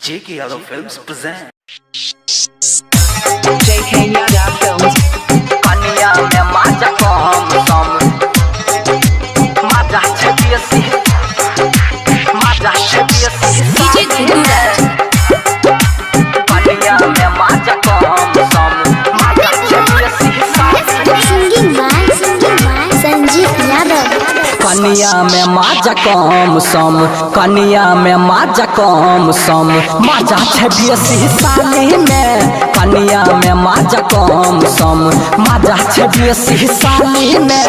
JK Yadav Films present JK Yadav Films. Kaniya mein maja kom som maja chhapiyasi DJ Duduraj. Kaniya mein maja kom som maja chhapiyasi Singing by Sanjeev Yadav. कनिया में माजा कम सम कनिया में माजा कम सम माजा छब्बीसी साली में कनिया में माजा कम सम माजा छब्बीसी साली में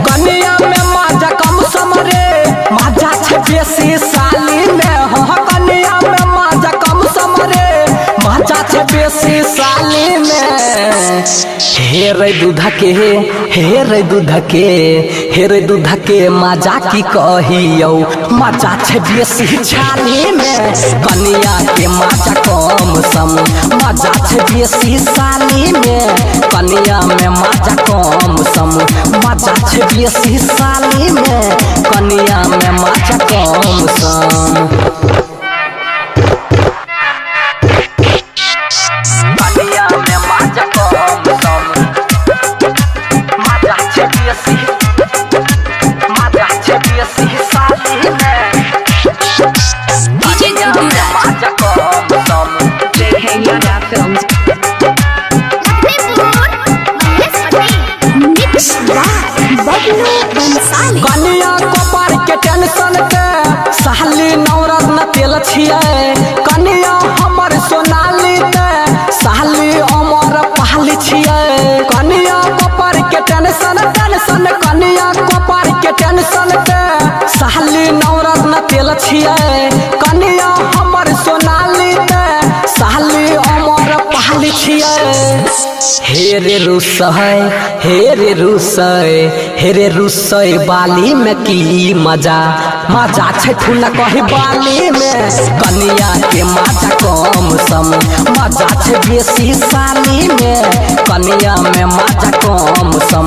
कनिया में माजा कम सम रे माजा छब्बीसी साली में हाँ कनिया में माजा कम सम रे माजा छब्बीसी साली में हे रे दूध के मजा की कहियो मजा छब्बीसी छाली में कनिया के मजा कम सम मजा छब्बीसी साली में कनिया में मजा कम सम मजा छब्बीसी साली में कनिया में मजा कम सम Kaniya mein maja kom som maja chhapiyasi saali mein DJ Duduraj. maja kom som JK Yadav Films. Mix by Bablu Bansali. कनिया कपार के टेंशन के साली नवरत्न तेल छिए कनिया हमर सोनाली ते साली अमर पहली छिए कनिया कपार के टेंशन कनिया कपार के टेंशन के साली नवरत्न तेल छिए कनिया हमर सोनाली ते साली अमर पहली छिए हे रे रुसै बाली में की मजा मजा छै फूल कही बाली में कनिया के मजा कम सम मजा छै बेसी साली में कनिया में मजा कम सम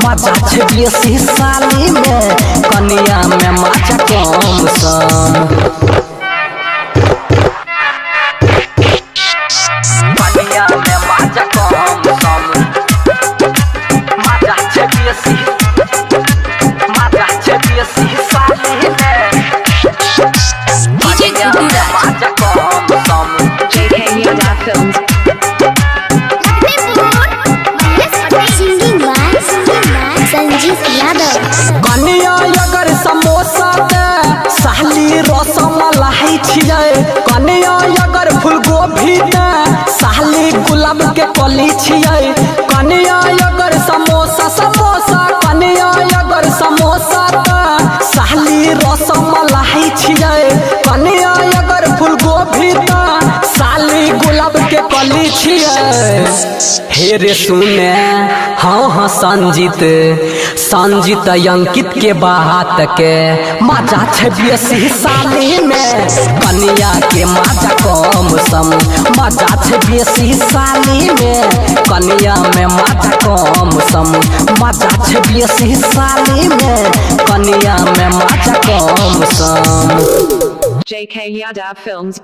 मजा छै बेसी साली में कनिया में मजा कम सम Kaniya mein maja kom som maja chhapiyasi saali mein DJ Duduraj. maja kom som JK Yadav Films. Singing by Sanjeev Yadav. कनिया अगर समोसा के साली रसमलाई छिए कनिया अगर फूलगोभी के साली गुलाब के कली छिए कनिया अगर समोसा कनिया अगर समोसा के साली रसमलाई छिए कनिया अगर फूलगोभी के साली गुलाब के कली छिए हे रे सुने हाँ संजीत अंकित के बात के मजा छब्बीसी साली में कनिया के मजा कम सम मजा छब्बीसी साली में कनिया में मजा कम सम मजा छब्बीसी साली में कनिया में मजा कम सम JK Yadav Films.